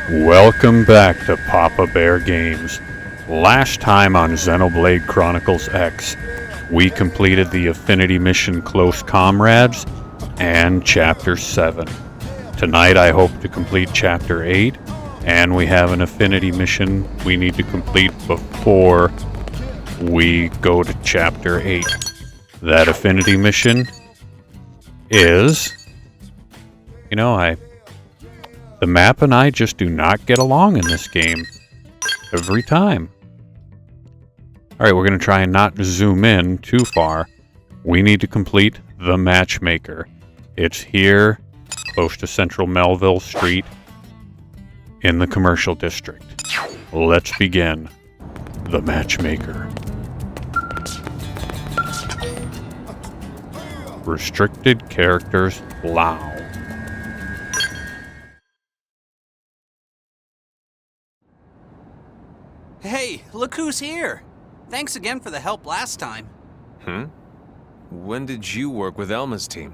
Welcome back to Papa Bear Games. Last time on Xenoblade Chronicles X, we completed the Affinity mission Close Comrades and Chapter 7. Tonight I hope to complete Chapter 8, and we have an Affinity mission we need to complete before we go to Chapter 8. That Affinity mission is... The map and I just do not get along in this game. Every time. Alright, we're going to try and not zoom in too far. We need to complete the Matchmaker. It's here, close to Central Melville Street, in the commercial district. Let's begin. The Matchmaker. Restricted characters allow. Hey, look who's here! Thanks again for the help last time. When did you work with Elma's team?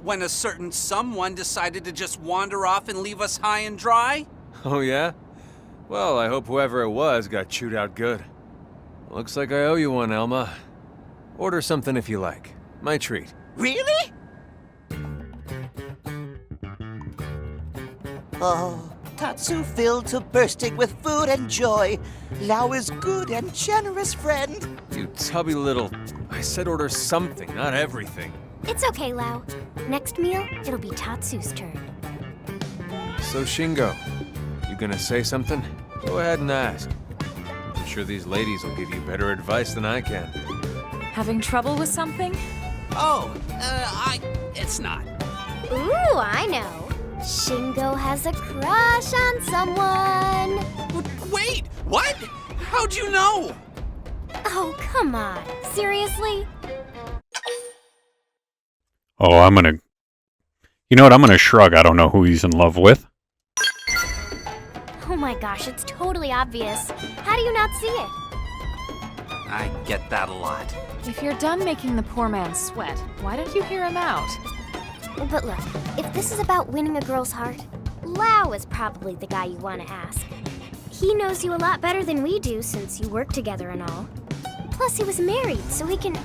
When a certain someone decided to just wander off and leave us high and dry? Oh yeah? Well, I hope whoever it was got chewed out good. Looks like I owe you one, Elma. Order something if you like. My treat. Really? Oh, Tatsu filled to bursting with food and joy. Lao is good and generous friend. You tubby little... I said order something, not everything. It's okay, Lao. Next meal, it'll be Tatsu's turn. So, Shingo, you gonna say something? Go ahead and ask. I'm sure these ladies will give you better advice than I can. Having trouble with something? It's not. Ooh, I know. Shingo has a crush on someone. Wait, what? How'd you know? Oh, come on. Seriously? Oh, I'm gonna... You know what? I'm gonna shrug. I don't know who he's in love with. Oh my gosh, it's totally obvious. How do you not see it? I get that a lot. If you're done making the poor man sweat, why don't you hear him out? But look, if this is about winning a girl's heart, Lao is probably the guy you want to ask. He knows you a lot better than we do since you work together and all. Plus, he was married, so he can...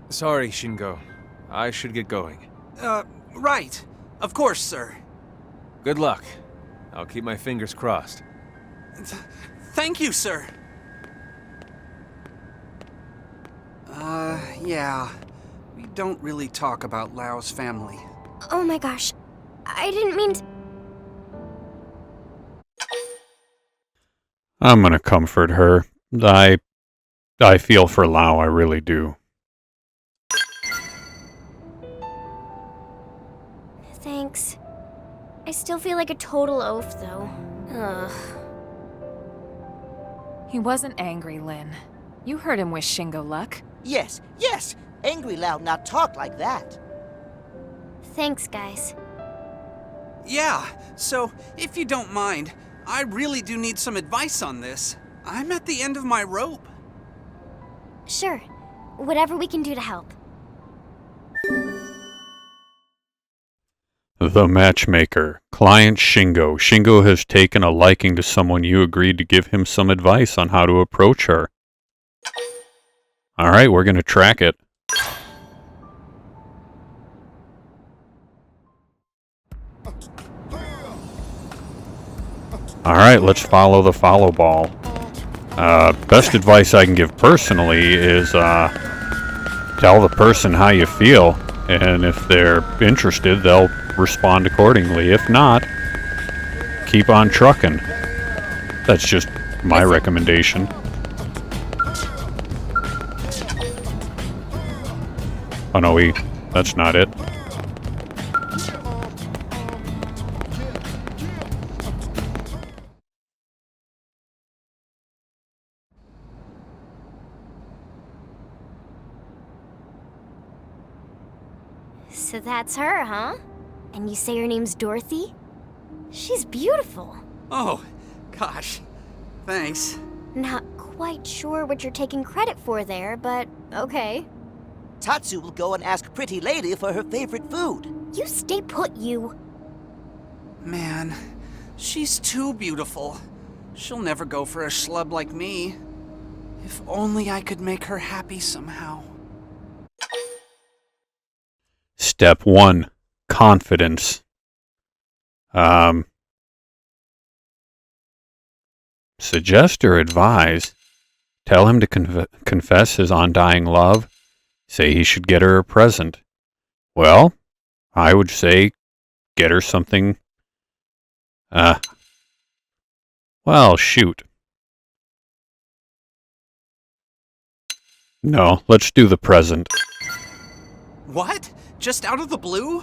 Sorry, Shingo. I should get going. Right. Of course, sir. Good luck. I'll keep my fingers crossed. Thank you, sir. Yeah. We don't really talk about Lao's family. Oh my gosh. I didn't mean to... I'm gonna comfort her. I feel for Lao, I really do. Thanks. I still feel like a total oaf, though. Ugh. He wasn't angry, Lin. You heard him wish Shingo luck. Yes, yes! Angry Lao not talk like that. Thanks, guys. Yeah, so, if you don't mind, I really do need some advice on this. I'm at the end of my rope. Sure. Whatever we can do to help. The Matchmaker. Client Shingo. Shingo has taken a liking to someone. You agreed to give him some advice on how to approach her. Alright, we're gonna track it. Alright, let's follow the follow ball. Best advice I can give personally is, tell the person how you feel, and if they're interested, they'll respond accordingly. If not, keep on trucking. That's just my recommendation. Oh no, that's not it. So that's her, huh? And you say her name's Dorothy? She's beautiful. Oh, gosh. Thanks. Not quite sure what you're taking credit for there, but okay. Tatsu will go and ask Pretty Lady for her favorite food. You stay put, you. Man, she's too beautiful. She'll never go for a schlub like me. If only I could make her happy somehow. Step 1. Confidence. Suggest or advise. Tell him to confess his undying love. Say he should get her a present. Well, I would say get her something. Well, shoot. No, let's do the present. What? Just out of the blue?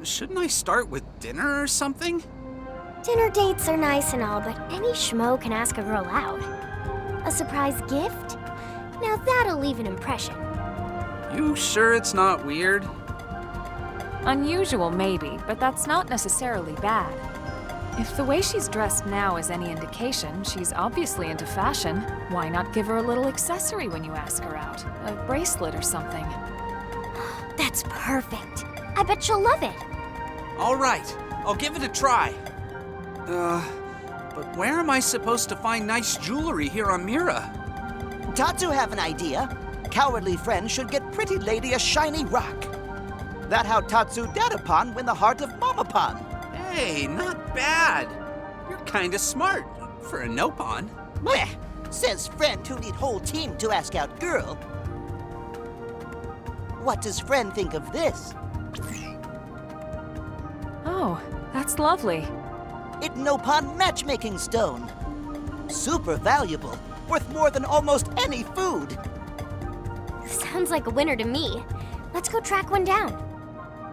Shouldn't I start with dinner or something? Dinner dates are nice and all, but any schmo can ask a girl out. A surprise gift? Now that'll leave an impression. You sure it's not weird? Unusual, maybe, but that's not necessarily bad. If the way she's dressed now is any indication, she's obviously into fashion. Why not give her a little accessory when you ask her out? A bracelet or something. That's perfect. I bet she'll love it. All right, I'll give it a try. But where am I supposed to find nice jewelry here on Mira? Tatsu have an idea. Cowardly friend should get pretty lady a shiny rock. That how Tatsu Dadapon win the heart of Mamapon. Hey, not bad. You're kinda smart for a Nopon. Meh, says friend who need whole team to ask out girl. What does friend think of this? Oh, that's lovely. It Nopon matchmaking stone. Super valuable, worth more than almost any food. Sounds like a winner to me. Let's go track one down.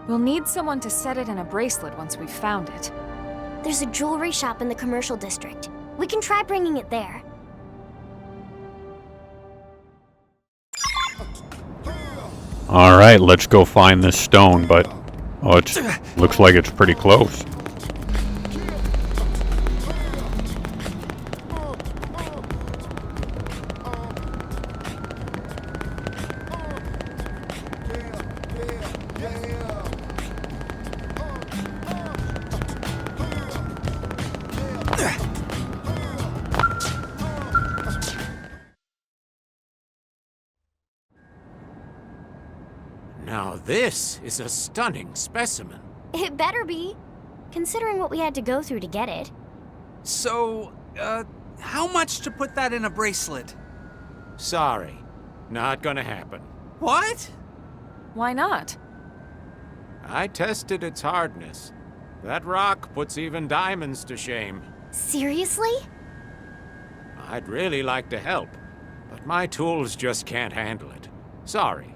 We'll need someone to set it in a bracelet once we've found it. There's a jewelry shop in the commercial district. We can try bringing it there. Alright, let's go find this stone, but... oh, it looks like it's pretty close. Now this is a stunning specimen. It better be, considering what we had to go through to get it. So, how much to put that in a bracelet? Sorry, not gonna happen. What? Why not? I tested its hardness. That rock puts even diamonds to shame. Seriously? I'd really like to help, but my tools just can't handle it. Sorry.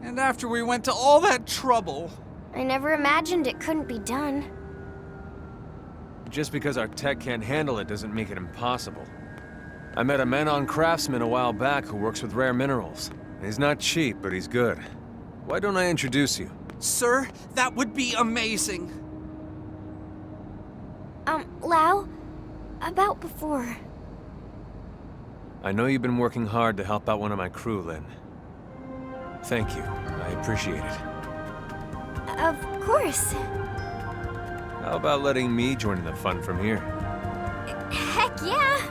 And after we went to all that trouble. I never imagined it couldn't be done. Just because our tech can't handle it doesn't make it impossible. I met a Ma-non craftsman a while back who works with rare minerals. He's not cheap, but he's good. Why don't I introduce you? Sir, that would be amazing. Lau, about before. I know you've been working hard to help out one of my crew, Lynn. Thank you. I appreciate it. Of course. How about letting me join in the fun from here? Heck yeah!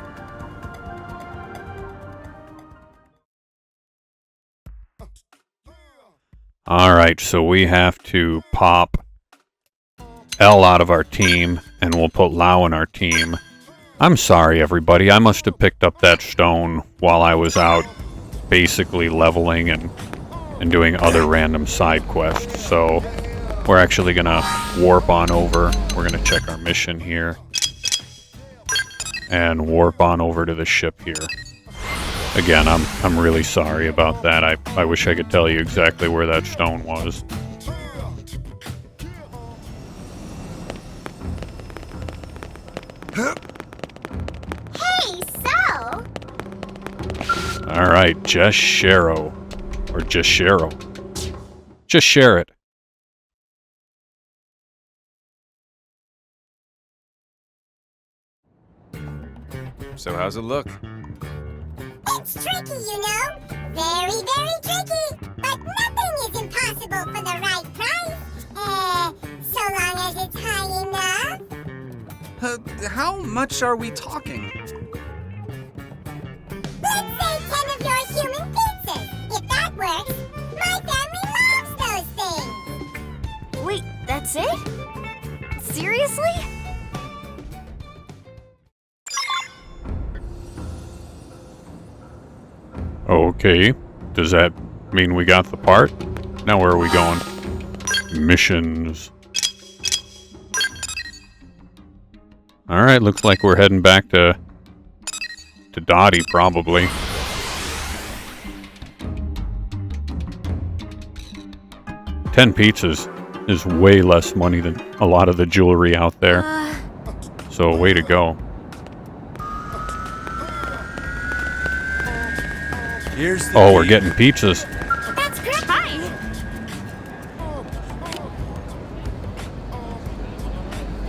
Alright, so we have to pop L out of our team, and we'll put Lau in our team. I'm sorry, everybody. I must have picked up that stone while I was out basically leveling and doing other random side quests. So we're actually going to warp on over. We're going to check our mission here. And warp on over to the ship here. Again, I'm really sorry about that. I wish I could tell you exactly where that stone was. Hey, so? Alright, just Sharo. Or just Sharo. Just share it. So how's it look? It's tricky, you know. Very, very tricky. But nothing is impossible for the right price. So long as it's high enough. How much are we talking? Let's say 10 of your human pizzas. If that works, my family loves those things. Wait, that's it? Seriously? Okay. Does that mean we got the part? Now where are we going? Missions. Alright, looks like we're heading back to Dottie, probably. $10 pizzas is way less money than a lot of the jewelry out there. So, way to go. Here's the Oh, we're key. getting pizzas. That's great. Hi.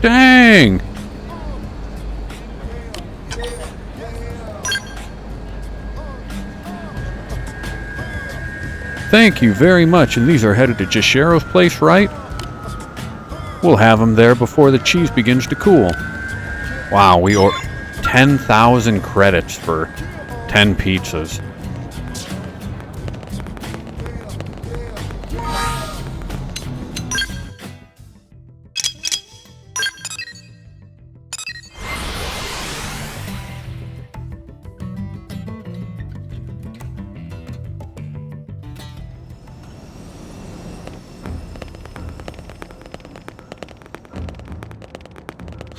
Dang! Thank you very much, and these are headed to Jashero's place, right? We'll have them there before the cheese begins to cool. Wow, we ordered 10,000 credits for 10 pizzas.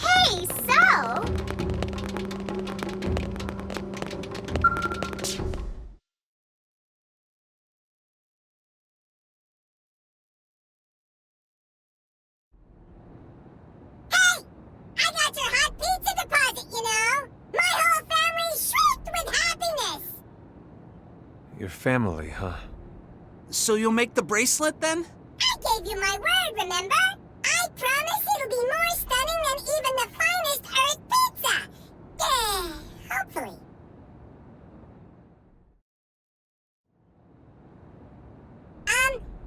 Hey, so? Hey! I got your hot pizza deposit, you know? My whole family shrieked with happiness! Your family, huh? So you'll make the bracelet then? I gave you my word, remember? I promise it'll be more stunning than even the finest Earth pizza! Yeah, hopefully.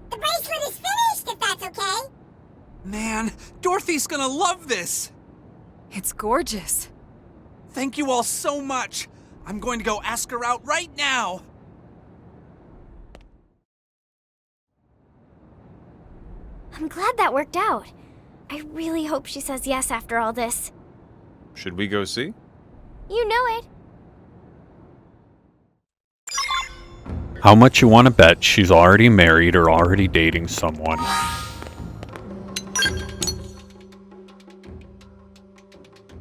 The bracelet is finished, if that's okay. Man, Dorothy's gonna love this! It's gorgeous. Thank you all so much. I'm going to go ask her out right now. I'm glad that worked out. I really hope she says yes after all this. Should we go see? You know it. How much you want to bet she's already married or already dating someone?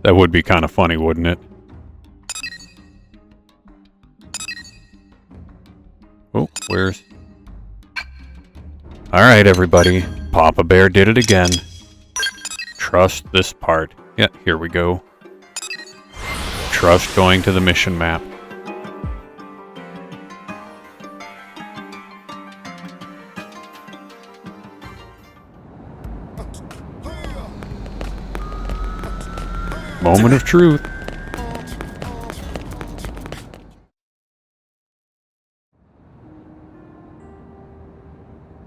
That would be kind of funny, wouldn't it? Oh, where's... Alright, everybody. Papa Bear did it again. Trust this part. Yeah, here we go. Trust going to the mission map. Moment of truth.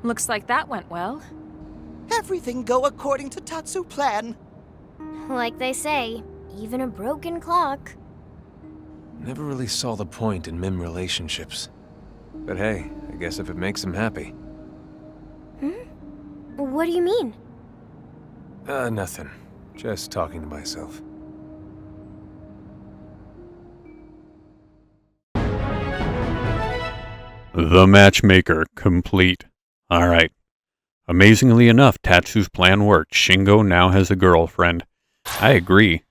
Looks like that went well. Everything go according to Tatsu plan. Like they say, even a broken clock. Never really saw the point in Mim relationships. But hey, I guess if it makes him happy. What do you mean? Nothing. Just talking to myself. The Matchmaker complete. Alright. Amazingly enough, Tatsu's plan worked. Shingo now has a girlfriend. I agree.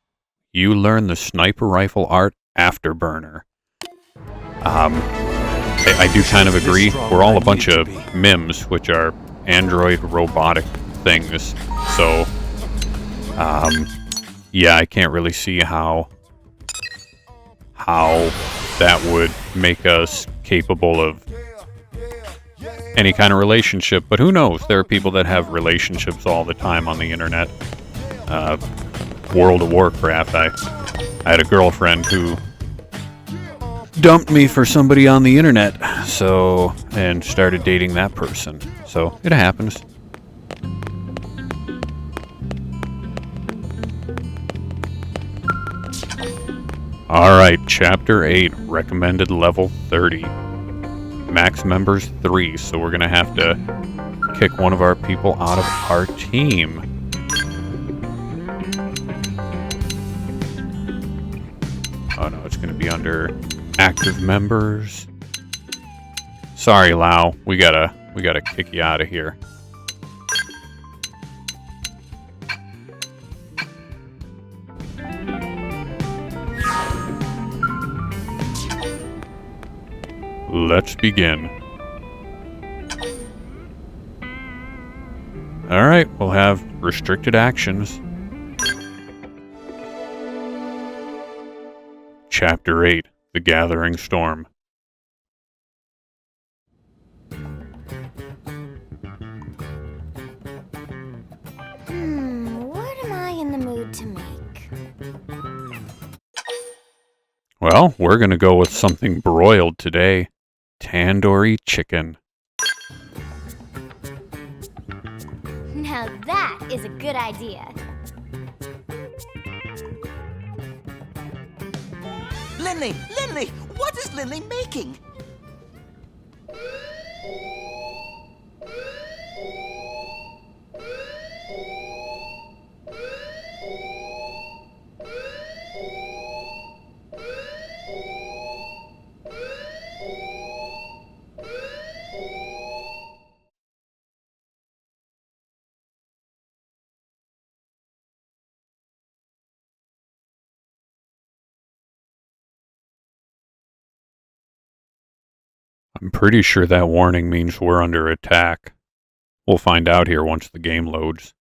You learn the sniper rifle art afterburner. I do kind of agree. We're all a bunch of MIMs, which are android robotic things. So, yeah, I can't really see how that would make us capable of any kind of relationship, but who knows? There are people that have relationships all the time on the internet. World of Warcraft, I had a girlfriend who dumped me for somebody on the internet, and started dating that person. So it happens. Alright, Chapter 8, recommended level 30. Max members 3, so we're gonna have to kick one of our people out of our team. Oh no, it's gonna be under active members. Sorry, Lau, we gotta kick you out of here. Let's begin. Alright, we'll have restricted actions. Chapter 8, The Gathering Storm. What am I in the mood to make? Well, we're gonna go with something broiled today. Tandoori chicken. Now that is a good idea. Linley! Linley! What is Linley making? I'm pretty sure that warning means we're under attack. We'll find out here once the game loads.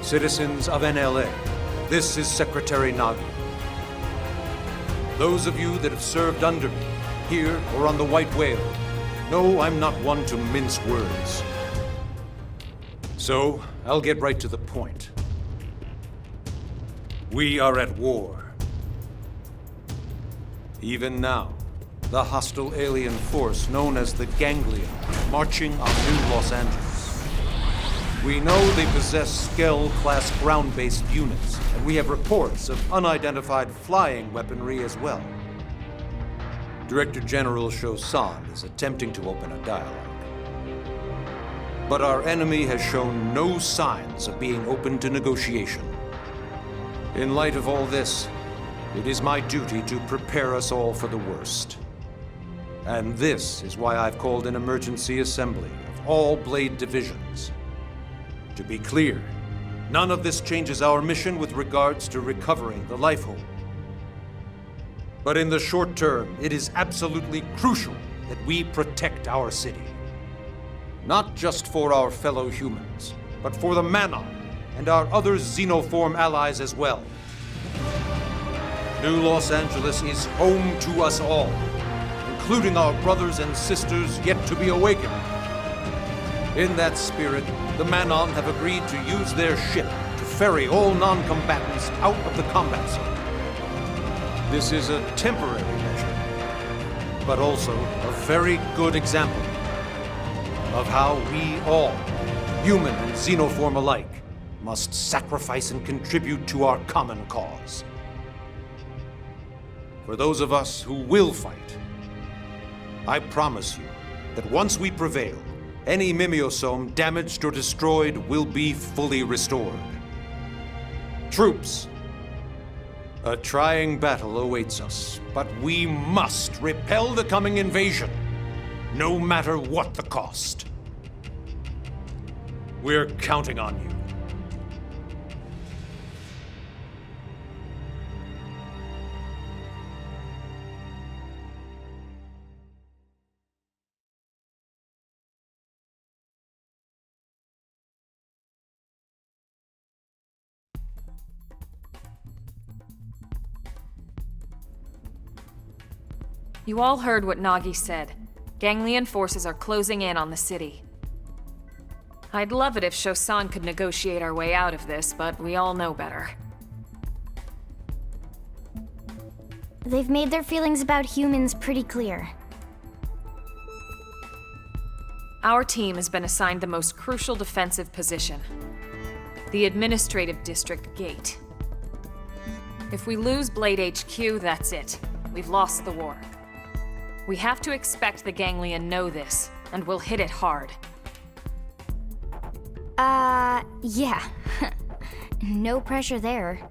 Citizens of NLA, this is Secretary Nagi. Those of you that have served under me, here or on the White Whale, know I'm not one to mince words. So, I'll get right to the point. We are at war. Even now, the hostile alien force known as the Ganglia, marching on New Los Angeles. We know they possess Skell-class ground-based units, and we have reports of unidentified flying weaponry as well. Director General Chosan is attempting to open a dialogue. But our enemy has shown no signs of being open to negotiation. In light of all this, it is my duty to prepare us all for the worst. And this is why I've called an emergency assembly of all Blade divisions. To be clear, none of this changes our mission with regards to recovering the Lifehold. But in the short term, it is absolutely crucial that we protect our city. Not just for our fellow humans, but for the Ma-non and our other xenoform allies as well. New Los Angeles is home to us all, including our brothers and sisters yet to be awakened. In that spirit, the Ma-non have agreed to use their ship to ferry all non-combatants out of the combat zone. This is a temporary measure, but also a very good example of how we all, human and xenoform alike, must sacrifice and contribute to our common cause. for those of us who will fight. I promise you that once we prevail, any mimeosome damaged or destroyed will be fully restored. Troops, a trying battle awaits us, but we must repel the coming invasion, no matter what the cost. We're counting on you. You all heard what Nagi said. Ganglion forces are closing in on the city. I'd love it if Shosan could negotiate our way out of this, but we all know better. They've made their feelings about humans pretty clear. Our team has been assigned the most crucial defensive position, the Administrative District Gate. If we lose Blade HQ, that's it. We've lost the war. We have to expect the Ganglion know this, and we'll hit it hard. Yeah. No pressure there.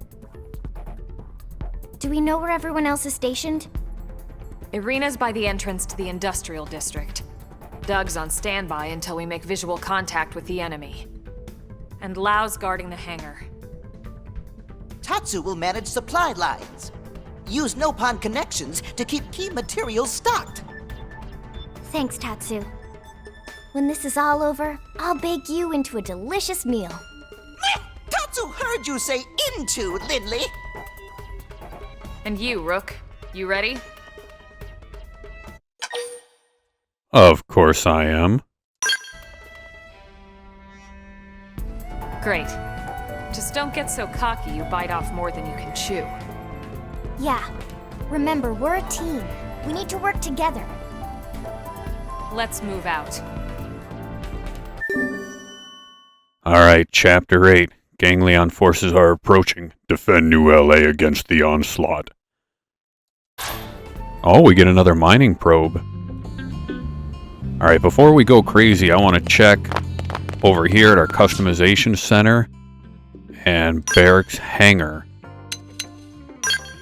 Do we know where everyone else is stationed? Irina's by the entrance to the Industrial District. Doug's on standby until we make visual contact with the enemy. And Lau's guarding the hangar. Tatsu will manage supply lines. Use Nopon connections to keep key materials stocked. Thanks, Tatsu. When this is all over, I'll bake you into a delicious meal. Tatsu heard you say into, Lindley. And you, Rook, you ready? Of course I am. Great. Just don't get so cocky you bite off more than you can chew. Yeah. Remember, we're a team. We need to work together. Let's move out. Alright, Chapter 8. Ganglion forces are approaching. Defend New LA against the onslaught. Oh, we get another mining probe. Alright, before we go crazy, I want to check over here at our customization center and barracks hangar.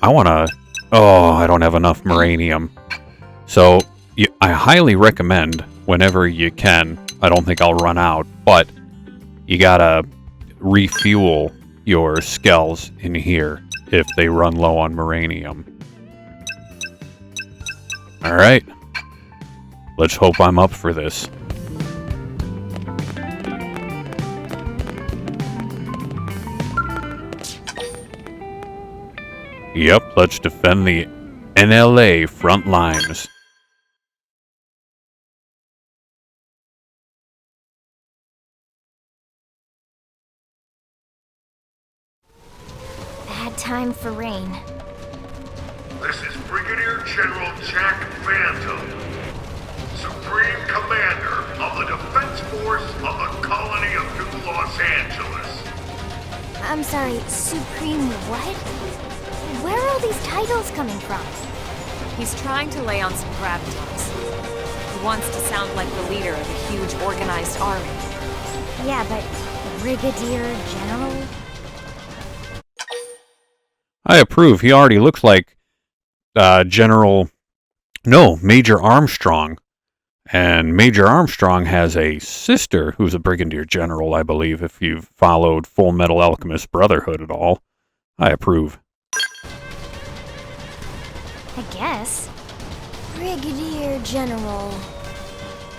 I want to... Oh, I don't have enough Moranium. So, I highly recommend, whenever you can, I don't think I'll run out, but you gotta refuel your skells in here if they run low on Moranium. Alright. Let's hope I'm up for this. Yep, let's defend the NLA front lines. Bad time for rain. This is Brigadier General Jack Phantom, Supreme Commander of the Defense Force of the Colony of New Los Angeles. I'm sorry, Supreme what? Where are all these titles coming from? He's trying to lay on some gravitas. He wants to sound like the leader of a huge organized army. Yeah, but Brigadier General? I approve. He already looks like Major Armstrong. And Major Armstrong has a sister who's a Brigadier General, I believe, if you've followed Full Metal Alchemist Brotherhood at all. I approve. I guess. Brigadier General.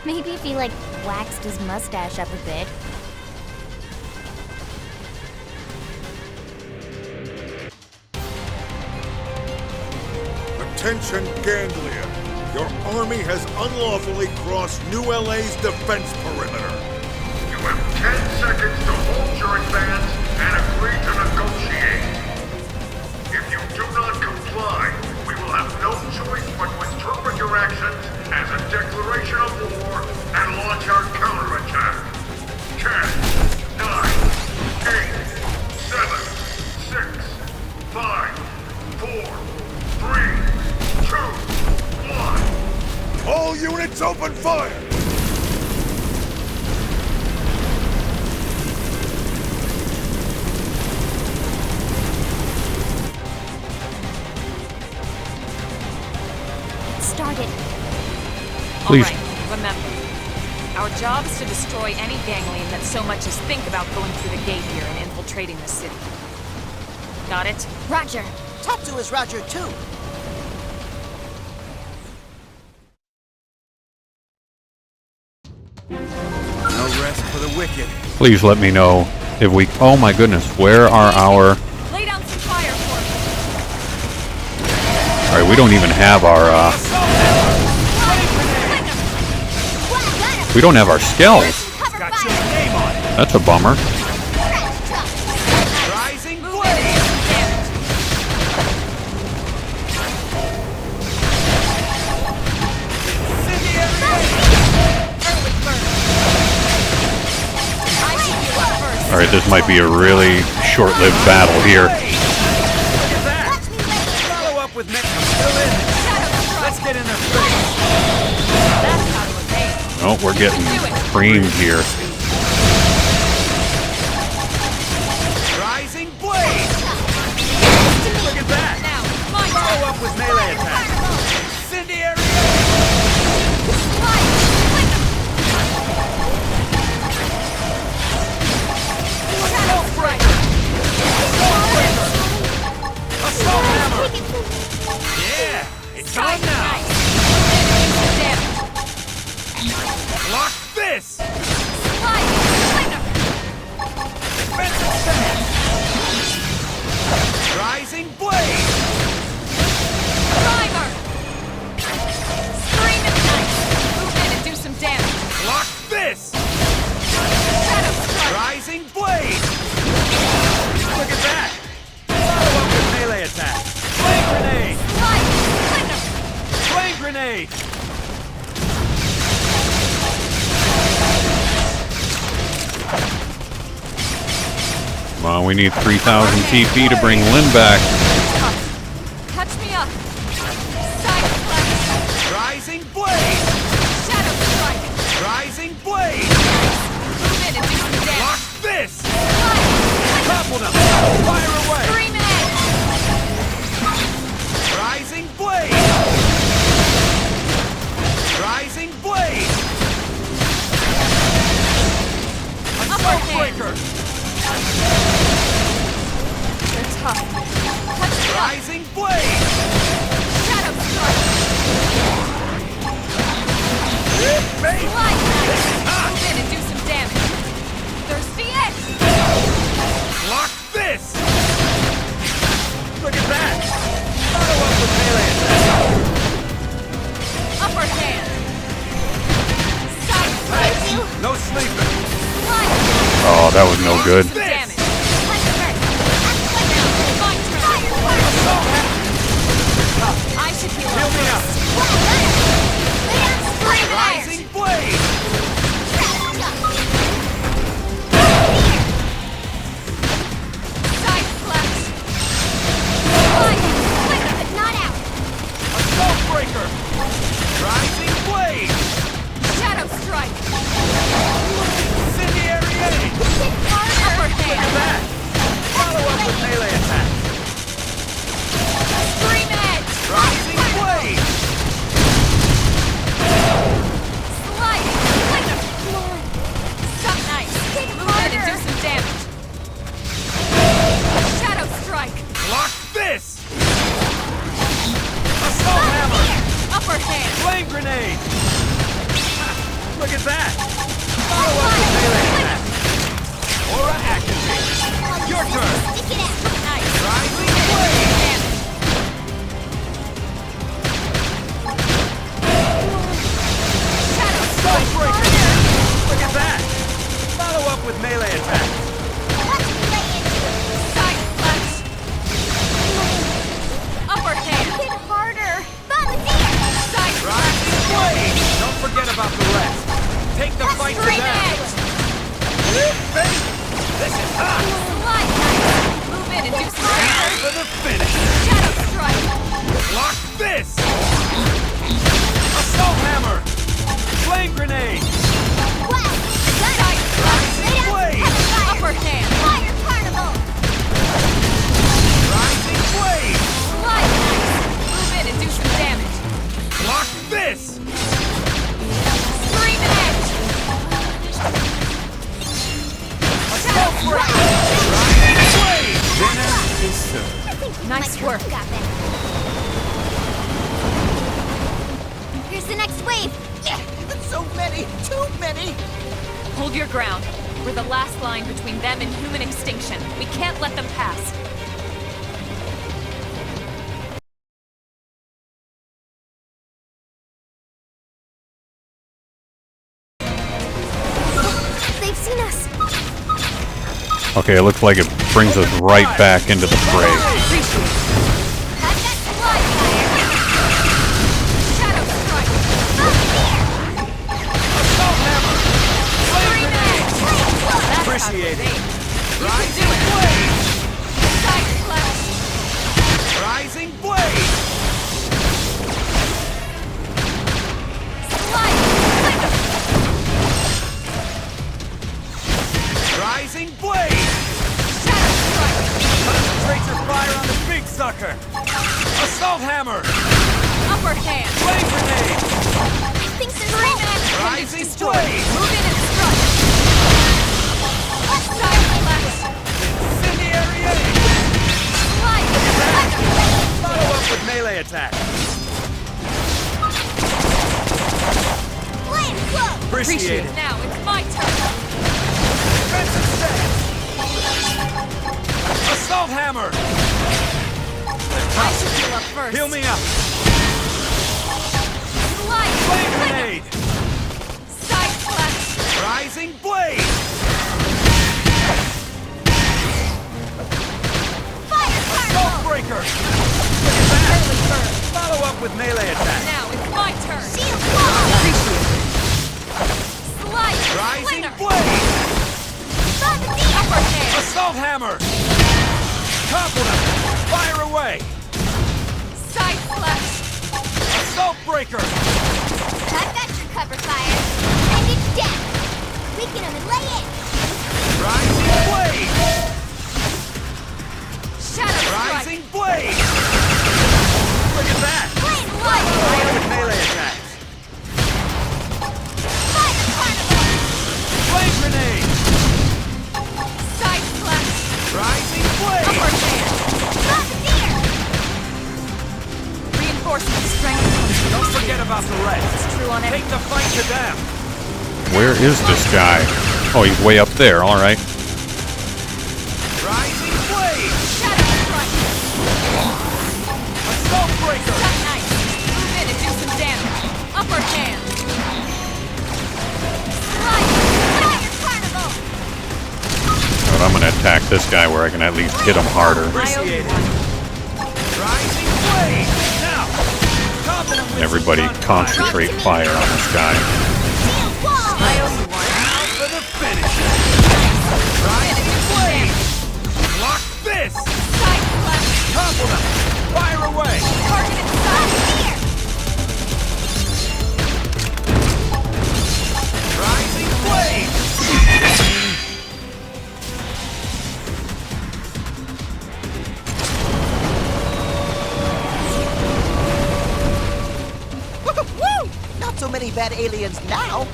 Maybe if he, waxed his mustache up a bit. Attention, Ganglia. Your army has unlawfully crossed New LA's defense perimeter. You have 10 seconds to hold your advance and agree to negotiate. If you do not comply, we will have no choice but to interpret your actions as a declaration of war and launch our counterattack. 10, 9, 8, 7, 6, 5, 4, 3, Open fire! Started. Please. All right, remember. Our job is to destroy any gangling that so much as think about going through the gate here and infiltrating the city. Got it? Roger. Tatsu is Roger too. No rest for the wicked. Please let me know if we... Oh my goodness, where are our... Lay down some fire for me. Alright, we don't even have our, we don't have our skells. Got your name on it. That's a bummer. Rising Move blade. in and do some damage. Early burn. I should heal up first. Alright, this might be a really short-lived battle here. Look at that. Follow up with next. Still in. Let's get in there quick. That's how to evade. Oh, we're getting creamed here. Rising blade. Look at that. Now, my Follow turn. up with melee attack. Incendiary. Assault hammer. Yeah, it's on now. Block this. Defensive stance. Rising blade. Block this. Rising blade. Look at that. Follow up with melee attack. Flame grenade. Flame grenade. Come on, we need 3,000 TP to bring Lynn back. Catch me up. Side flash. Rising blade. Shadow strike. Rising blade. Move in and do some damage. Block this. Topple them. Fire away. Scream and edge. Rising blade. Rising blade. Upper Assault hand. breaker. They're tough. Catch me up. Rising blade. Shadow strike. Bait. Light knife. Move in and do some damage. Thirsty edge. Block this. Look at that. Follow up with melee attack. Upper hand. Side flash. No sleeping. Light. Oh, that was no good. Some damage. I should heal Heal me up. Scream and edge. Rising blade. Side flash. Light. But not out. Assault breaker. Rising blade. Shadow strike. Incendiary aid. Upper Look at hand. that. Follow up with melee attack. Scream and edge. Rising blade. Slide. Some nice. Move in and do some damage. Shadow strike. Block this. Assault hammer. Upper hand. Flame grenade. Look at that. Follow up with melee attack. Aura activated. Your turn. Nice. Rising blade. Damage. Shadow Assault strike. breaker. Look at that. Follow up with melee attack. Side flash. Upper hand. Hit harder. Side Rising blade. Don't forget about the rest. Take the fight to Scream them. edge. Nice work. Got that. Here's the next wave. Yeah, so many, too many. Hold your ground. We're the last line between them and human extinction. We can't let them pass. They've seen us. Okay, it looks like it brings us right back into the fray. I've got slide fire. Shadow strike. Appreciate it. Rising blade! Side slash. Rising blade! Slide. Rising blade! Shadow strike. Concentrate your fire on the big sucker! Assault hammer! Upper hand. Flame grenade! I think there's Three-man hope. appendage Rising destroyed. blade! Move in and strike. Side slash. Incendiary aim! Slide. Follow up with melee attack! Flame cloak. Appreciate it! Now it's my turn. Defensive stance! Assault hammer! I should heal up first. Heal me up! Slide. Flame grenade! Side slash. Rising blade! Fire carnival. Assault breaker! Follow up with melee attack! Now it's my turn. Shield wall. Slide. Rising Slinger. blade! Bombardier. Upper hand. Assault hammer! Topple him! Fire away! Side slash. Assault breaker! I've got your cover fire. And it's death. Weaken them and lay in. Rising blade! Shadow strike. Rising blade! Look at that! Flame Slide. cloak. With melee attacks! Fire carnival. Flame grenade! Side slash. Rising blade! Upper hand. Bombardier. Reinforcement strength. Don't forget about the rest. True on Take the fight to them! Where is this guy? Oh, he's way up there. All right. Rising blade! Shadow strike. Assault breaker! Cut knife. Move in and do some damage. Upper hand. Slide. Fire carnival. But I'm gonna attack this guy where I can at least hit him harder. Appreciate it! Rising blade! Now! Topple him with Everybody some concentrate fire on this guy. Shield wall. I owe you one. Now for the finish! Rising blade! Block this! Side slash. Topple him! Fire away! Targeted side. Rising blade! Woo! Not so many bad aliens now.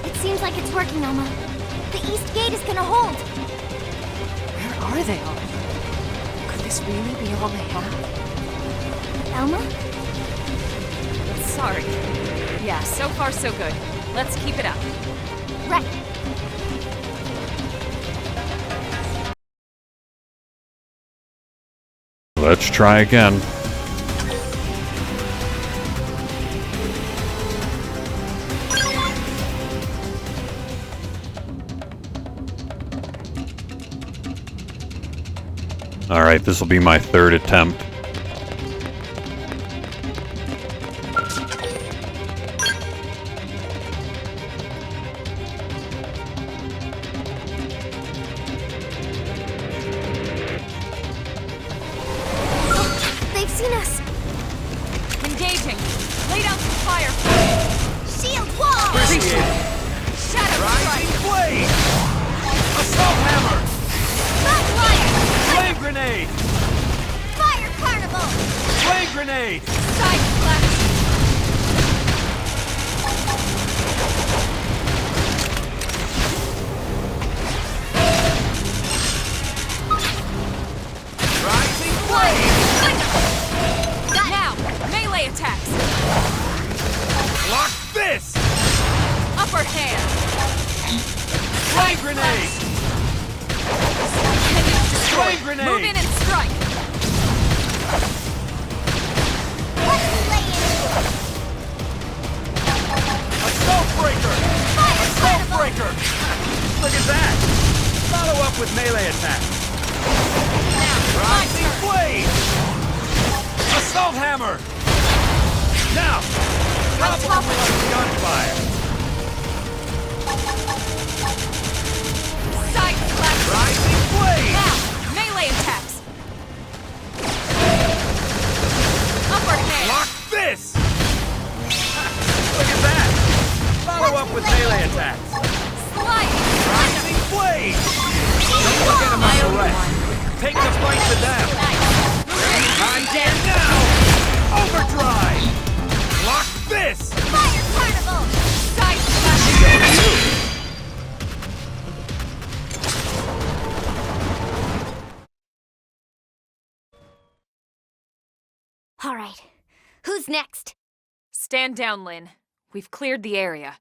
It seems like it's working, Elma. The east gate is gonna hold. Where are they all? Could this really be all they have? Elma? Sorry. Yeah, so far so good. Let's keep it up. Right. Let's try again. All right, this will be my third attempt. They've seen us. Engaging. Lay down some fire. Shield wall. Appreciate it! Shadow Rising strike. blade! Assault hammer! Spotlight. Flame grenade! Fire carnival. Flame grenade! Side slash. Rising blade! Upper hand! Flame grenade! Flame grenade! Move in and strike! Assault breaker! Assault breaker! Look at that! Follow up with melee attack. Rising blade! Assault hammer! Now! Top with gunfire! Side slash! Rising blade! Now! Melee attacks! Upper hand! Lock this! Look at that! Follow up with melee attacks. Sliding! Rising blade! Don't get him out of the way. Take the fight to them. Time here now! Overdrive! Lock this! Fire carnival! Side slash! All right. Who's next? Stand down, Lynn. We've cleared the area.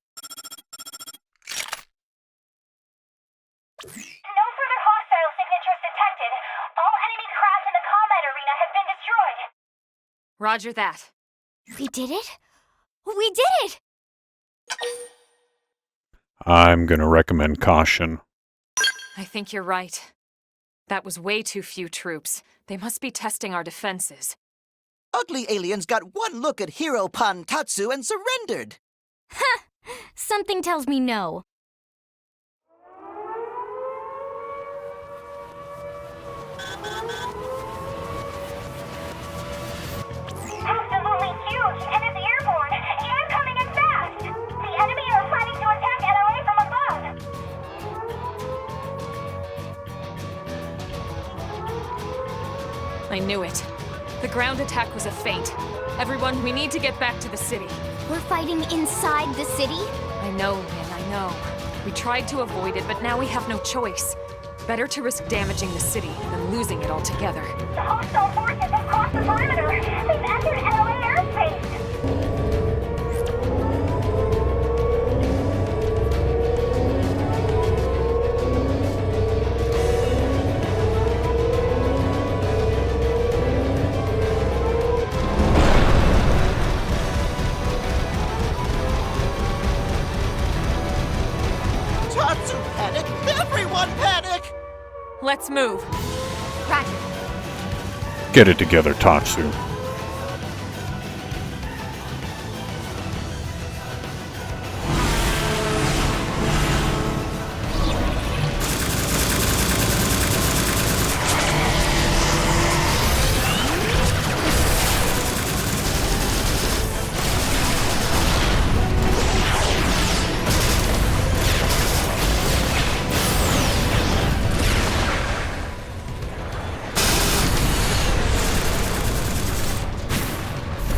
No further hostile signatures detected. All enemy craft in the combat arena have been destroyed. Roger that. We did it? We did it! I'm gonna recommend caution. I think you're right. That was way too few troops. They must be testing our defenses. Ugly aliens got one look at Hero Pan Tatsu and surrendered. Ha! Something tells me no. Absolutely huge, and it's airborne, and coming in fast! The enemy are planning to attack LOA from above! I knew it. The ground attack was a feint. Everyone, we need to get back to the city. We're fighting inside the city? I know, Lynn, I know. We tried to avoid it, but now we have no choice. Better to risk damaging the city than losing it altogether. The hostile forces have crossed the perimeter! They've entered LOA airspace! Tatsu panic! Everyone panic! Let's move. Roger. Get it together, Tatsu.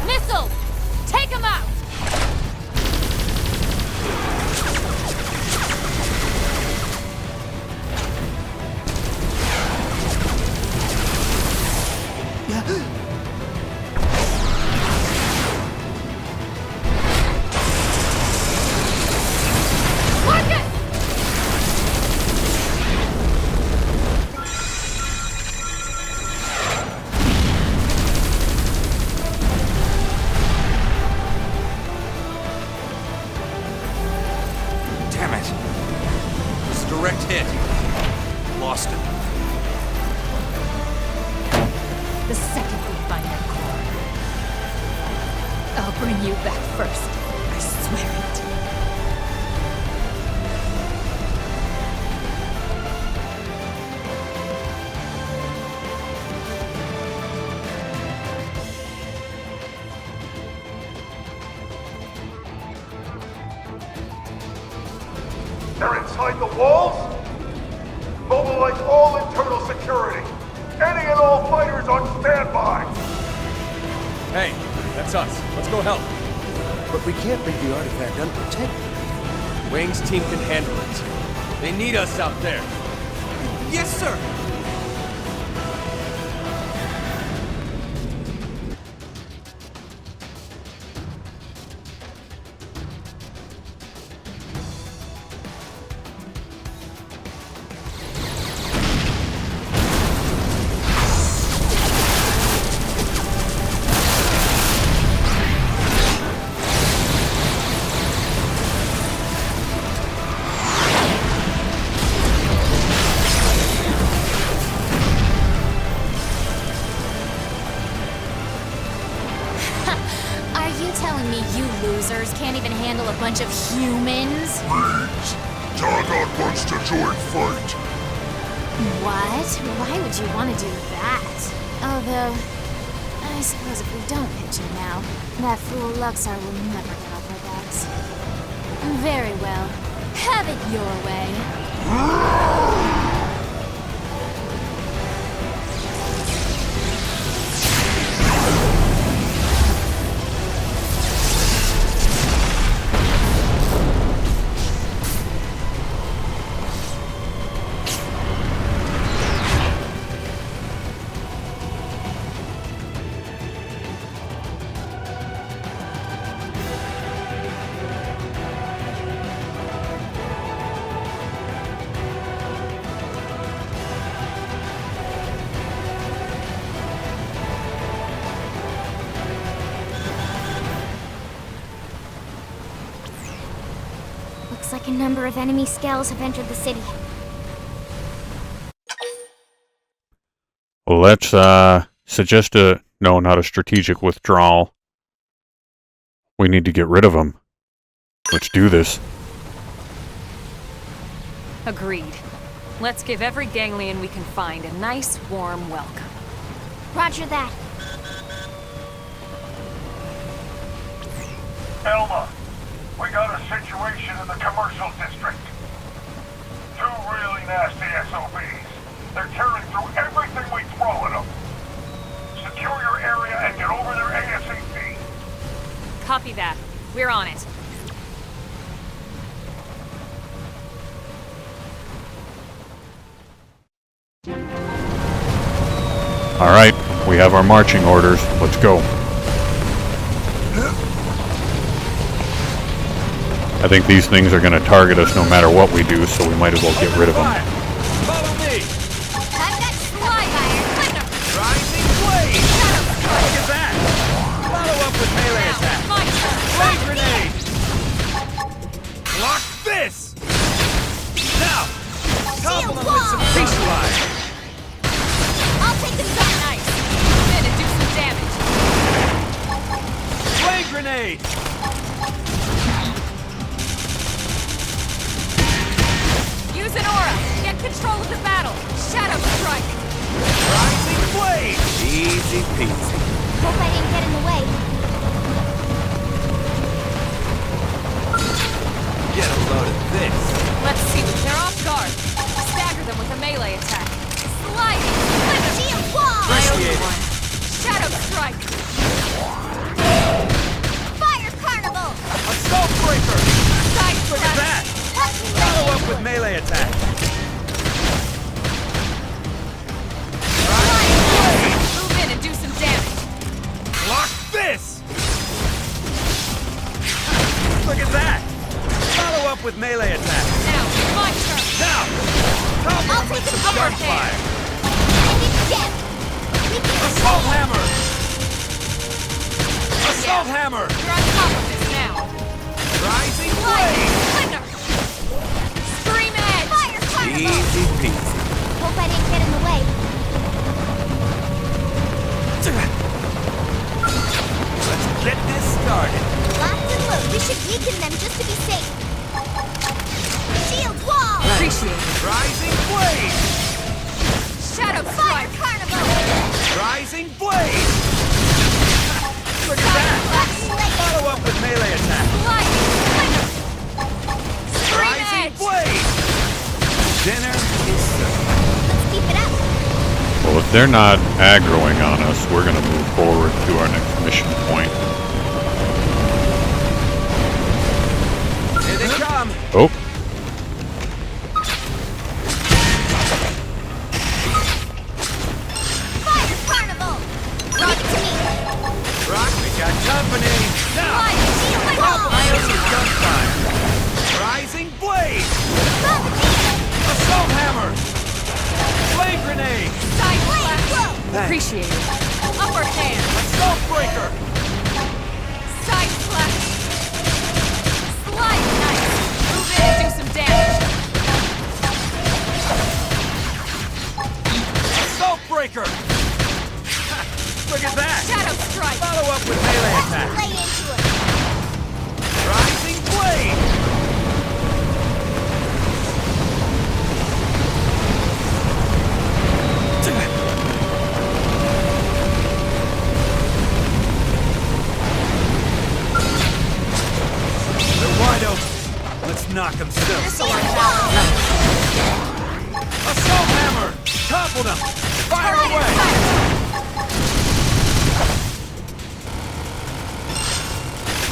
Missiles! Take them out! Mark it! Damn it. It was a direct hit. Lost him. The second we find that core, I'll bring you back first. I swear it. They're inside the walls? Mobilize all internal security. Any and all fighters on standby. Hey, that's us. Let's go help. But we can't leave the artifact unprotected. Wang's team can handle it. They need us out there. Yes, sir! telling me you losers can't even handle a bunch of humans? Ryyz, Dagahn wants to join fight. What? Why would you want to do that? Although, I suppose if we don't hit you now, that fool Luxar will never get off our backs. Very well. Have it your way. Looks like a number of enemy scales have entered the city. Let's suggest not a strategic withdrawal. We need to get rid of them. Let's do this. Agreed. Let's give every ganglion we can find a nice, warm welcome. Roger that. Elma, we got a situation in the commercial district. Two really nasty SOBs. They're tearing through everything we throw at them. Secure your area and get over there ASAP. Copy that. We're on it. All right, we have our marching orders. Let's go. I think these things are going to target us no matter what we do, so we might as well get rid of them. Follow me! I've got slide iron. Rising blade! Look at that! Follow up with melee attack! Flame grenade! Block this! Now! Compliment with some face line! I'll take this back. Nice. Move in and do some damage. Flame grenade! Use an aura. Get control of the battle. Shadow strike. Rising blade! Easy peasy. Hope I didn't get in the way. Get a load of this. Let's see what they're off guard. Stagger them with a melee attack. Sliding. Shield wall! Appreciate it. Shadow strike. Fire carnival! Assault breaker! Side Look at that! Follow up with melee attack. Rising blade! Move in and do some damage. Block this! Look at that! Follow up with melee attack. Now, my turn. Now! Compliment with some gunfire. Assault hammer! Assault hammer! You're on top of this now. Rising blade! Winner. Scream edge. Fire carnival! Easy peasy. Hope I didn't get in the way. Let's get this started. Locked and load. We should weaken them just to be safe. Shield wall! Appreciate it. Rising blade! Shadow Fire strike. carnival! Rising blade! Look at that! Follow up with melee attack. Sliding. Winner. Scream Rising edge. blade! Dinner is served. Let's keep it up. Well, if they're not aggroing on us, we're going to move forward to our next mission point. Here they come! Oh, Fire carnival! Rock to me. Rock, we got company! Now! Sliding shield wall! Gunfire! Rising blade! Assault hammer! Flame grenade! Side Flame slash. blow! Appreciate it. Upper hand. Assault breaker! Side slash. Slide knife. Move in and do some damage. Assault breaker! Look at that! Shadow Strike! Follow up with melee attack! Lay into it. Rising Blade! They're wide open. Let's knock them still. Assault Hammer! Topple them! Fire away!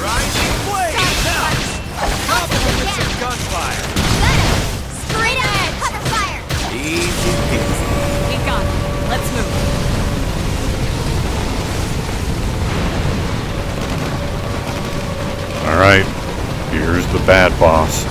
Rising Blade! Now! Topple them with some gunfire! Straight ahead. Cover fire. Easy peasy. We got it. Let's move. Alright, here's the bad boss.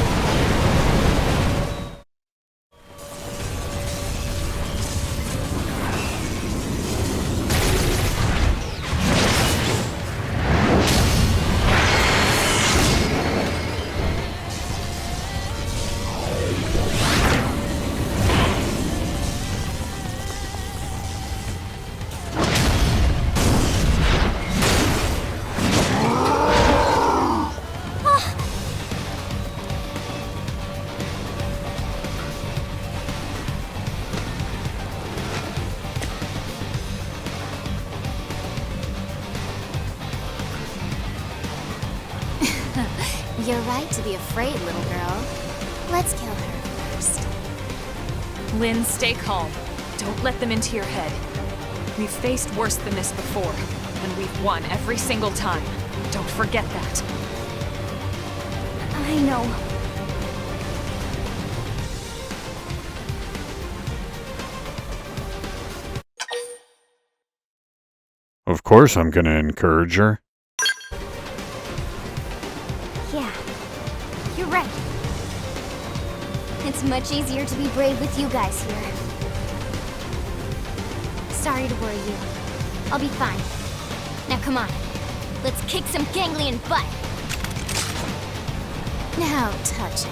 You're right to be afraid, little girl. Let's kill her first. Lynn, stay calm. Don't let them into your head. We've faced worse than this before, and we've won every single time. Don't forget that. I know. Of course I'm gonna encourage her. Yeah, you're right. It's much easier to be brave with you guys here. Sorry to worry you. I'll be fine. Now come on. Let's kick some ganglion butt. How touching.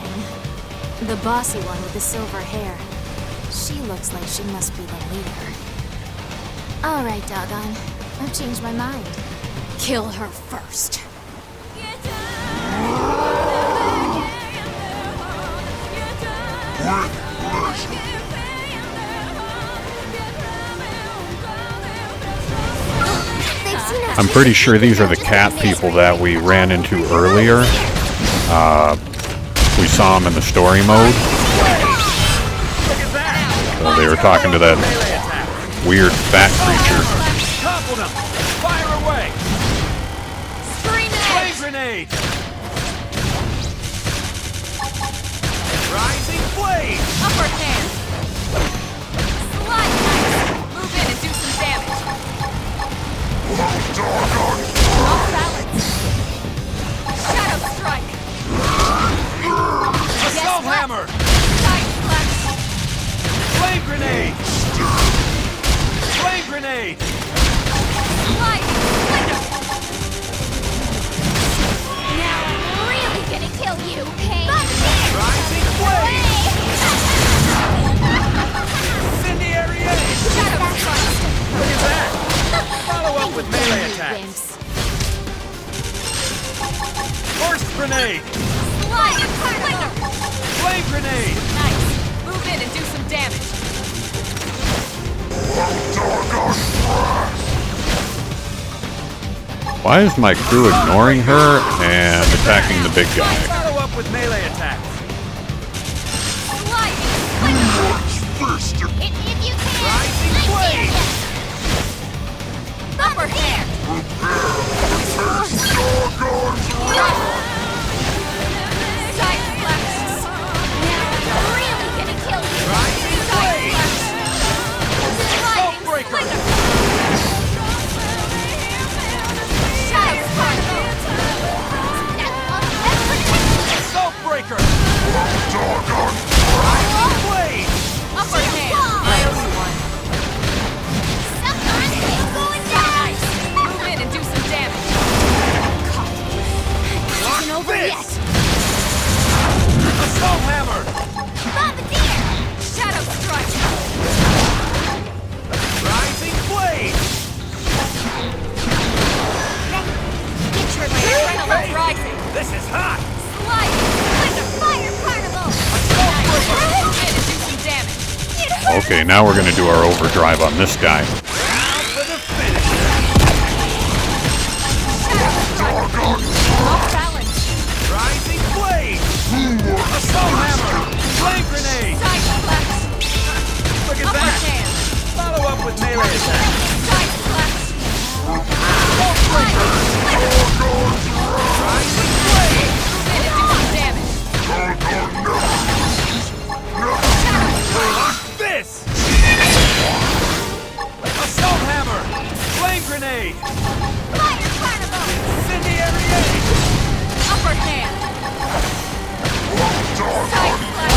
The bossy one with the silver hair. She looks like she must be the leader. All right, Dagahn. I've changed my mind. Kill her first. I'm pretty sure these are the cat people that we ran into earlier. We saw them in the story mode. So they were talking to that weird fat creature. Topple them! Fire away! Flame grenade! Rising Blade! Upper hand! Slide knife! Move in and do some damage! Off balance! Shadow Strike! Assault Hammer! Side flex! Flame grenade! Flame grenade! Slide! Splinter! Now I'm really gonna kill you, okay? Rising Blade! Incendiary Edge! Shadow Strike! Look at that! Follow up with melee attacks! Wimps. Force grenade! Slide! Splinter! Flame grenade! Nice! Move in and do some damage! Why is my crew ignoring her and attacking the big guy? Follow up with melee attacks! Slide! Splinter! If you can. Rising Blade! Upper hand! Side flex! Now I'm really gonna kill you. Rising Blade! Assault Breaker! Shadow Strike! Assault Breaker! Okay, now we're gonna do our overdrive on this guy. For the finish. Off balance. Rising blade. Assault hammer. Flame grenade. Side flex. Look at Upper that. hand. Follow up with melee attack. Side flex. Assault breaker. Rising blade. And do some damage. This. Assault hammer. Flame grenade. Fire carnival. Incendiary aid. Upper hand. Side flex.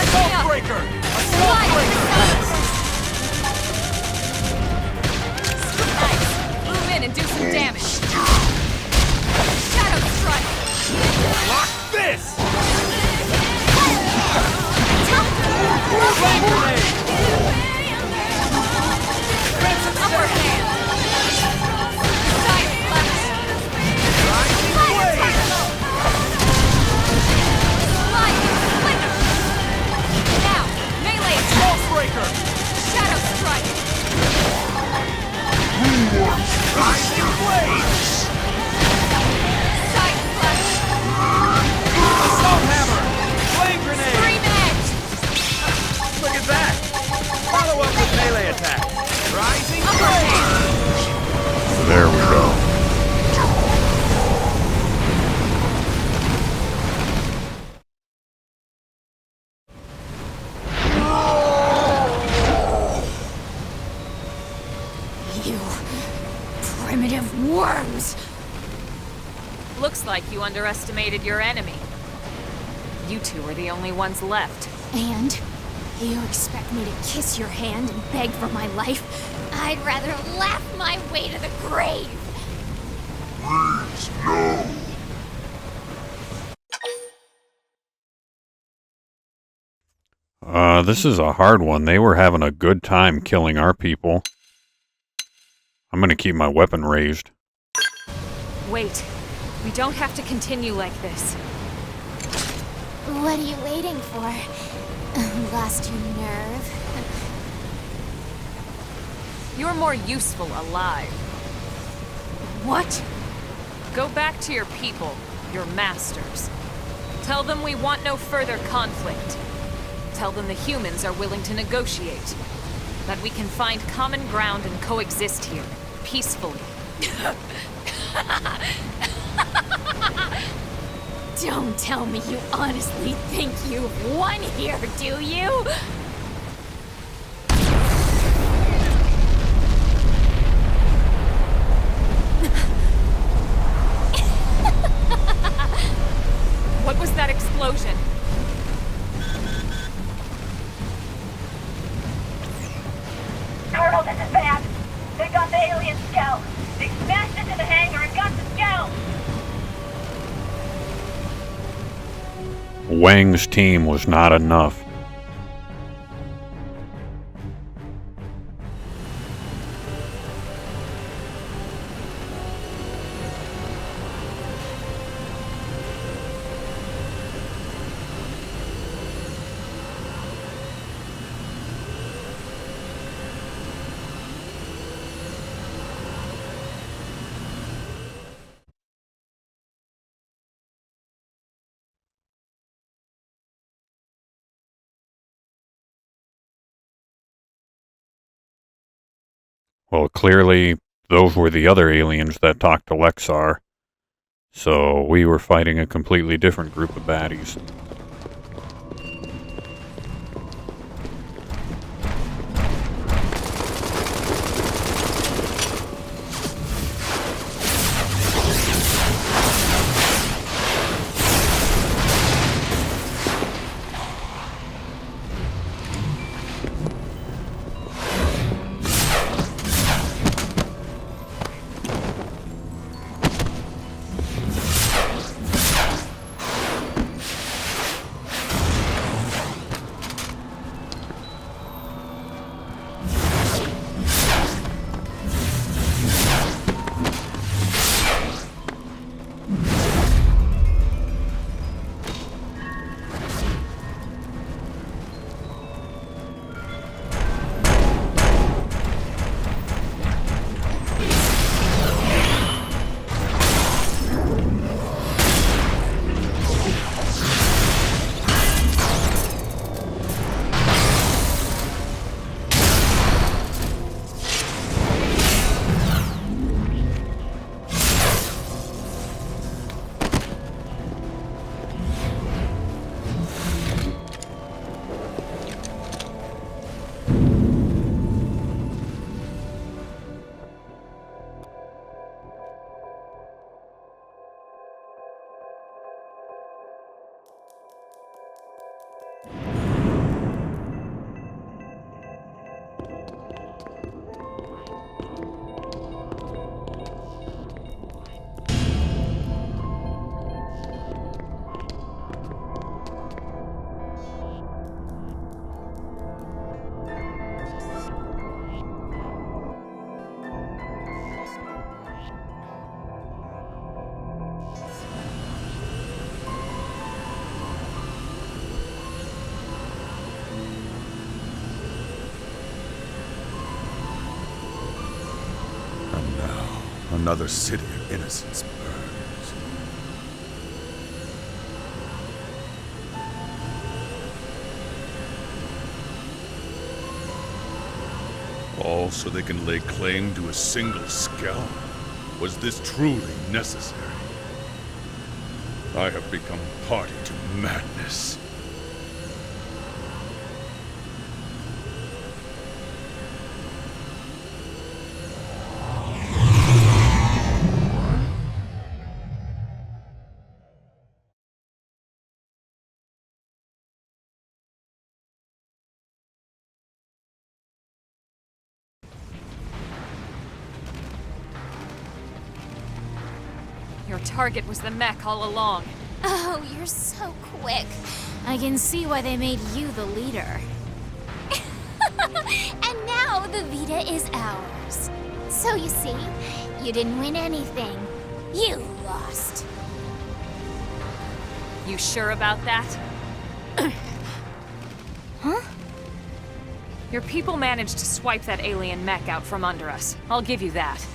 Assault breaker. Assault Fire breaker. Nice. Move in and do some damage. Shadow strike. Lock this. Flame grenade. Upper hand. Side flex. Rising blade. Slide. Flicker. Now, melee attack. Assault breaker. Shadow strike. Rising blade. Side flex. Assault hammer. Flame grenade. Scream edge. Look at that. Follow up with melee attack. Rising Upper blade. hand. There we go. You primitive worms! Looks like you underestimated your enemy. You two are the only ones left. And you expect me to kiss your hand and beg for my life? I'd rather laugh my way to the grave! Please, no. This is a hard one. They were having a good time killing our people. I'm gonna keep my weapon raised. Wait. We don't have to continue like this. What are you waiting for? Lost your nerve? You're more useful alive. What? Go back to your people, your masters. Tell them we want no further conflict. Tell them the humans are willing to negotiate. That we can find common ground and coexist here, peacefully. Don't tell me you honestly think you've won here, do you? What was that explosion? Colonel, this is bad. They got the alien scout. They smashed into the hangar and got the scout. Wang's team was not enough. Well, clearly, those were the other aliens that talked to Lexar. So we were fighting a completely different group of baddies. from now, another city of innocence burns. All so they can lay claim to a single scalp. Was this truly necessary? I have become party to madness. Your target was the mech all along. Oh, you're so quick. I can see why they made you the leader. And now the Vita is ours. So you see, you didn't win anything. You lost. You sure about that? Huh? Your people managed to swipe that alien mech out from under us. I'll give you that.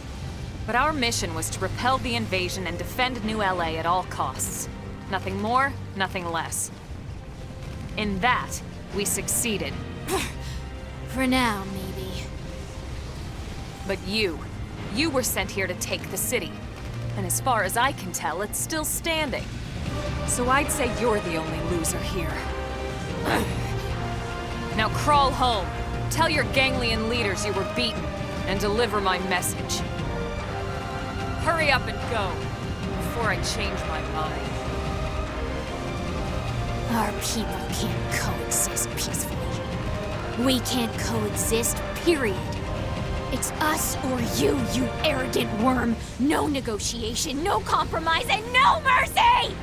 But our mission was to repel the invasion and defend New LA at all costs. Nothing more, nothing less. In that, we succeeded. For now, maybe. But you were sent here to take the city. And as far as I can tell, it's still standing. So I'd say you're the only loser here. Now crawl home. Tell your ganglion leaders you were beaten, and deliver my message. Hurry up and go, before I change my mind. Our people can't coexist peacefully. We can't coexist, period. It's us or you arrogant worm. No negotiation, no compromise, and no mercy!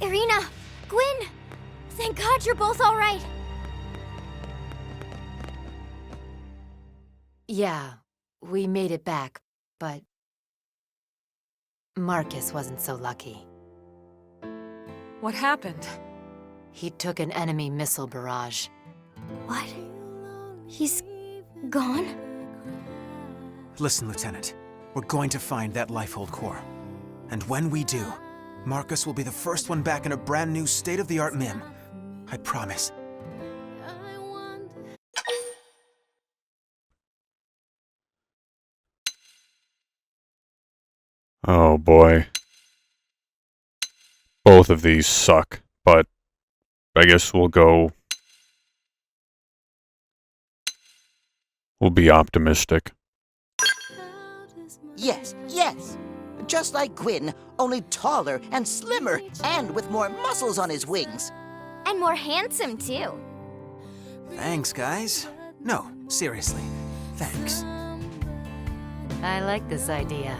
Irina! Gwyn! Thank God you're both all right. Yeah, we made it back, but Marcus wasn't so lucky. What happened? He took an enemy missile barrage. What? He's gone? Listen, Lieutenant. We're going to find that Lifehold core. And when we do, Marcus will be the first one back in a brand new state-of-the-art MIM. I promise. Oh boy. Both of these suck, but I guess we'll be optimistic. Yes, yes. Just like Gwyn, only taller and slimmer, and with more muscles on his wings. And more handsome, too. Thanks, guys. No, seriously. Thanks. I like this idea.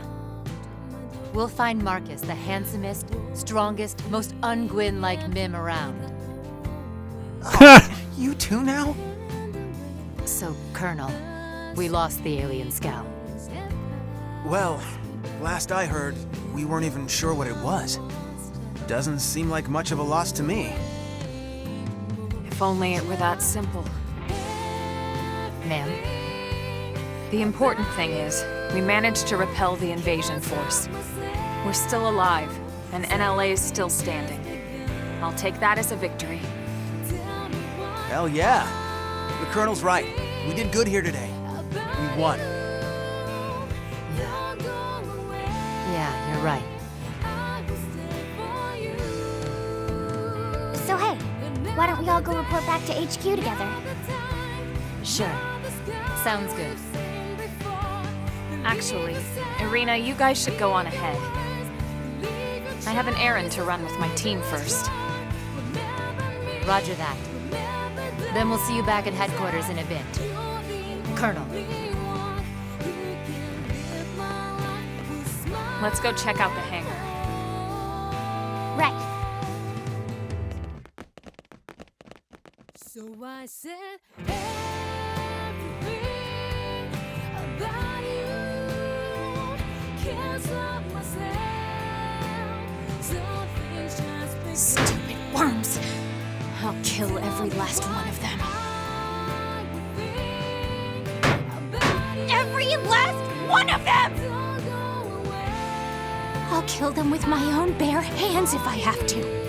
We'll find Marcus the handsomest, strongest, most un-Gwyn-like Mim around. You too now? So, Colonel, we lost the alien scout. Well, last I heard, we weren't even sure what it was. Doesn't seem like much of a loss to me. If only it were that simple. Ma'am? The important thing is, we managed to repel the invasion force. We're still alive, and NLA is still standing. I'll take that as a victory. Hell yeah! The Colonel's right. We did good here today. We won. Yeah, you're right. So hey, why don't we all go report back to HQ together? Sure. Sounds good. Actually, Irina, you guys should go on ahead. I have an errand to run with my team first. Roger that. Then we'll see you back at headquarters in a bit. Colonel. Let's go check out the hangar. Right. So I said everything about you. Can't stop myself. Something's just beginning. Stupid worms. I'll kill every last one of them. Every last one of them! I'll kill them with my own bare hands if I have to.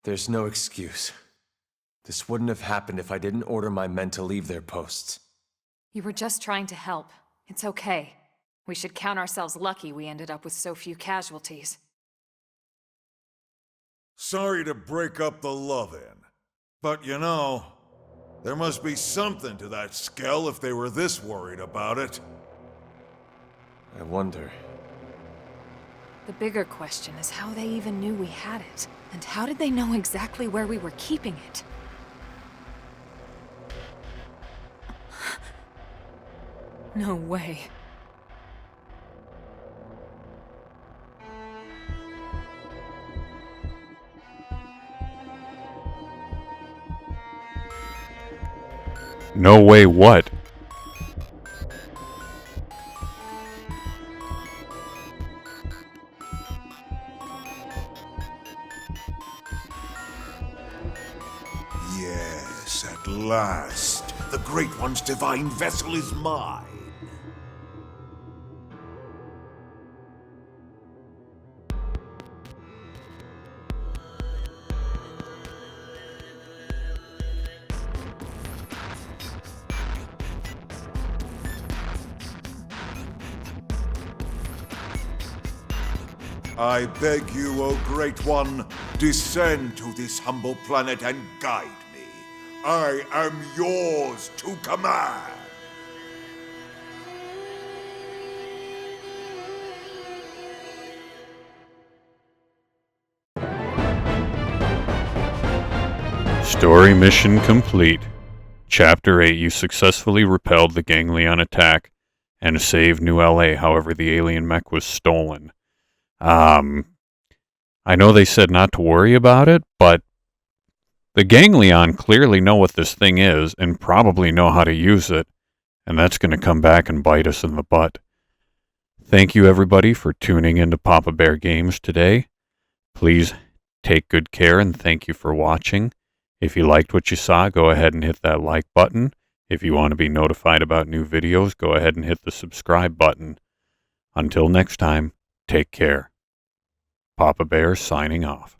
There's no excuse. This wouldn't have happened if I didn't order my men to leave their posts. You were just trying to help. It's okay. We should count ourselves lucky we ended up with so few casualties. Sorry to break up the love-in, but you know, there must be something to that skell if they were this worried about it. I wonder. The bigger question is how they even knew we had it. And how did they know exactly where we were keeping it? No way. No way what? Yes, at last. The Great One's divine vessel is mine. I beg you, O Great One, descend to this humble planet and guide me. I am yours to command. Story mission complete. Chapter 8, you successfully repelled the Ganglion attack and saved New LA, however the alien mech was stolen. I know they said not to worry about it, but the Ganglion clearly know what this thing is and probably know how to use it, and that's going to come back and bite us in the butt. Thank you everybody for tuning into Papa Bear Games today. Please take good care and thank you for watching. If you liked what you saw, go ahead and hit that like button. If you want to be notified about new videos, go ahead and hit the subscribe button. Until next time, take care. Papa Bear signing off.